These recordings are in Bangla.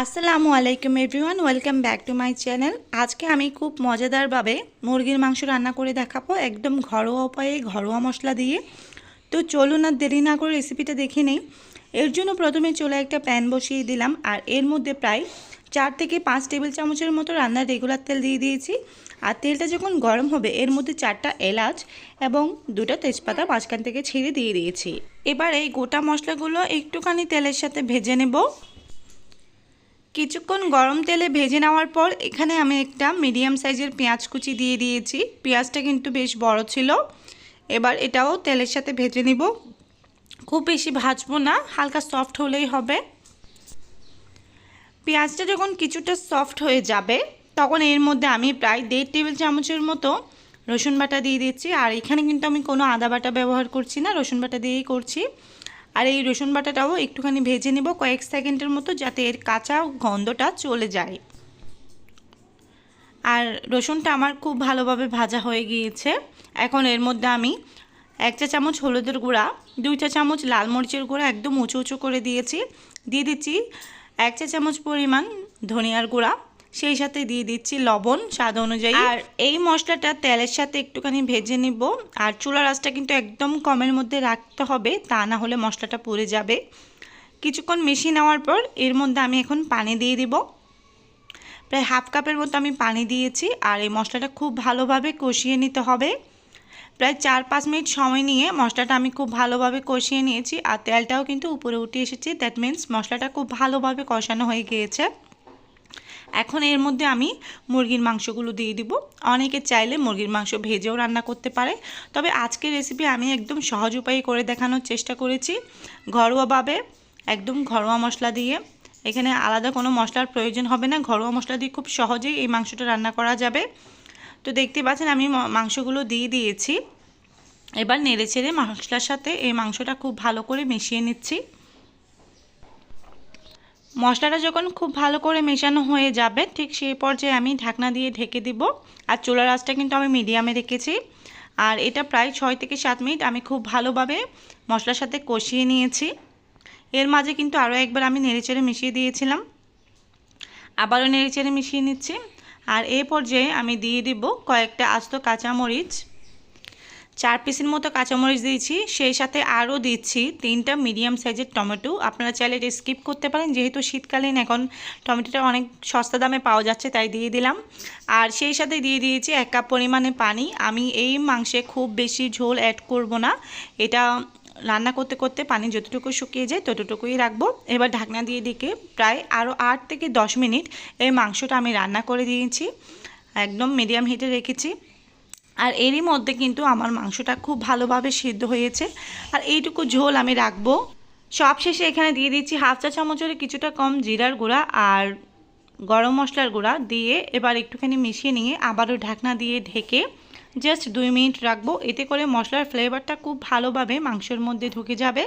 আসসালামু আলাইকুম everyone, welcome back to my channel. আজকে আমি খুব মজাদারভাবে মুরগির মাংস রান্না করে দেখাবো, একদম ঘরোয়া উপায়ে, ঘরোয়া মশলা দিয়ে। তো চলুন আর দেরি না করে রেসিপিটা দেখে নেই। এর জন্য প্রথমে চুলায় একটা প্যান বসিয়ে দিলাম, আর এর মধ্যে প্রায় 4 থেকে 5 টেবিল চামচের মতো রান্নার রেগুলার তেল দিয়ে দিয়েছি। আর তেলটা যখন গরম হবে এর মধ্যে 4টা এলাচ এবং 2টা তেজপাতা মাঝখান থেকে ছিঁড়ে দিয়ে দিয়েছি। এবার এই গোটা মশলাগুলো একটুখানি তেলের সাথে ভেজে নেব। কিছুক্ষণ গরম তেলে ভেজে নেওয়ার পর এখানে আমি একটা মিডিয়াম সাইজের পেঁয়াজ কুচি দিয়ে দিয়েছি। পেঁয়াজটা কিন্তু বেশ বড় ছিল। এবার এটাও তেলের সাথে ভেজে নিব, খুব বেশি ভাজবো না, হালকা সফট হলেই হবে। পেঁয়াজটা যখন কিছুটা সফট হয়ে যাবে তখন এর মধ্যে আমি প্রায় 1.5 টেবিল চামচের মতো রসুন বাটা দিয়ে দিচ্ছি। আর এখানে কিন্তু আমি কোনো আদা বাটা ব্যবহার করছি না, রসুন বাটা দিয়েই করছি। আর এই রসুন বাটাটাও একটুখানি ভেজে নেব কয়েক সেকেন্ডের মতো, যাতে এর কাঁচা গন্ধটা চলে যায়। আর রসুনটা আমার খুব ভালোভাবে ভাজা হয়ে গিয়েছে। এখন এর মধ্যে আমি 1 চা চামচ হলুদের গুঁড়া, 2 চা চামচ লাল মরিচের গুঁড়া একদম উঁচু উঁচু করে দিয়েছি। দিয়ে দিচ্ছি 1 চা চামচ পরিমাণ ধনিয়ার গুঁড়া, সেই সাথে দিয়ে দিচ্ছি লবণ স্বাদ অনুযায়ী। আর এই মশলাটা তেলের সাথে একটুখানি ভেজে নিব। আর চুলার আঁচটা কিন্তু একদম কমের মধ্যে রাখতে হবে, তা না হলে মশলাটা পুড়ে যাবে। কিছুক্ষণ মিশিয়ে নেওয়ার পর এর মধ্যে আমি এখন পানি দিয়ে দিব। প্রায় হাফ কাপের মতো আমি পানি দিয়েছি। আর এই মশলাটা খুব ভালোভাবে কষিয়ে নিতে হবে। প্রায় 4-5 মিনিট সময় নিয়ে মশলাটা আমি খুব ভালোভাবে কষিয়ে নিয়েছি। আর তেলটাও কিন্তু উপরে উঠে এসেছে, দ্যাট মিন্স মশলাটা খুব ভালোভাবে কষানো হয়ে গিয়েছে। এখন এর মধ্যে আমি মুরগির মাংসগুলো দিয়ে দিব। অনেকে চাইলে মুরগির মাংস ভেজেও রান্না করতে পারে, তবে আজকের রেসিপি আমি একদম সহজ উপায়ে করে দেখানোর চেষ্টা করেছি, ঘরোয়াভাবে, একদম ঘরোয়া মশলা দিয়ে। এখানে আলাদা কোনো মশলার প্রয়োজন হবে না, ঘরোয়া মশলা দিয়ে খুব সহজেই এই মাংসটা রান্না করা যাবে। তো দেখতে পাচ্ছেন আমি মাংসগুলো দিয়ে দিয়েছি। এবার নেড়ে চেড়ে মশলার সাথে এই মাংসটা খুব ভালো করে মিশিয়ে নিচ্ছি। মশলাটা যখন খুব ভালো করে মেশানো হয়ে যাবে ঠিক সেই পর্যায়ে আমি ঢাকনা দিয়ে ঢেকে দিব। আর চুলার আঁচটা কিন্তু আমি মিডিয়ামে রেখেছি। আর এটা প্রায় 6 থেকে 7 মিনিট আমি খুব ভালোভাবে মশলার সাথে কষিয়ে নিয়েছি। এর মাঝে কিন্তু আরও একবার আমি নেড়েচেড়ে মিশিয়ে দিয়েছিলাম, আবারও নেড়েচেড়ে মিশিয়ে নিচ্ছি। আর এই পর্যায়ে আমি দিয়ে দিব কয়েকটা আস্ত কাঁচামরিচ, 4 পিসের মতো কাঁচামরিচ দিয়েছি। সেই সাথে আরও দিচ্ছি 3টা মিডিয়াম সাইজের টমেটো। আপনারা চাইলে এটা স্কিপ করতে পারেন, যেহেতু শীতকালীন এখন টমেটোটা অনেক সস্তা দামে পাওয়া যাচ্ছে, তাই দিয়ে দিলাম। আর সেই সাথে দিয়ে দিয়েছি 1 কাপ পরিমাণে পানি। আমি এই মাংসে খুব বেশি ঝোল অ্যাড করব না, এটা রান্না করতে করতে পানি যতটুকু শুকিয়ে যায় ততটুকুই রাখবো। এবার ঢাকনা দিয়ে দিকে প্রায় আরও 8 থেকে 10 মিনিট এই মাংসটা আমি রান্না করে দিয়েছি, একদম মিডিয়াম হিটে রেখেছি। আর এরই মধ্যে কিন্তু আমার মাংসটা খুব ভালোভাবে সিদ্ধ হয়েছে। আর এইটুকু ঝোল আমি রাখবো। সবশেষে এখানে দিয়ে দিচ্ছি হাফ চা চামচের কিছুটা কম জিরার গুঁড়া আর গরম মশলার গুঁড়া দিয়ে এবার একটুখানি মিশিয়ে নিয়ে আবারও ঢাকনা দিয়ে ঢেকে জাস্ট 2 মিনিট রাখবো। এতে করে মশলার ফ্লেভারটা খুব ভালোভাবে মাংসের মধ্যে ঢুকে যাবে।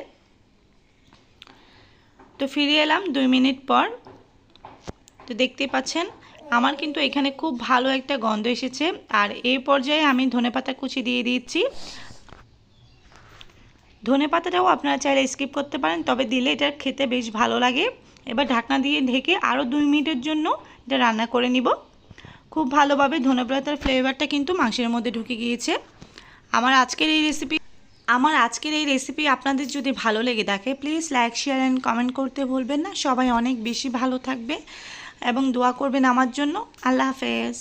তো ফিরে এলাম 2 মিনিট পর। তো দেখতে পাচ্ছেন আমার কিন্তু এখানে খুব ভালো একটা গন্ধ এসেছে। আর এই পর্যায়ে আমি ধনেপাতা কুচি দিয়ে দিচ্ছি। ধনেপাতাটাও আপনারা চাইলে স্কিপ করতে পারেন, তবে দিলে এটা খেতে বেশ ভালো লাগে। এবার ঢাকনা দিয়ে ঢেকে আরও 2 মিনিটের জন্য এটা রান্না করে নিব। খুব ভালোভাবে ধনেপাতার ফ্লেভারটা কিন্তু মাংসের মধ্যে ঢুকে গিয়েছে। আমার আজকের এই রেসিপি আপনাদের যদি ভালো লেগে থাকে please like, share and comment করতে ভুলবেন না। সবাই অনেক বেশি ভালো থাকবে এবং দোয়া করবেন আমার জন্য। আল্লাহ হাফেজ।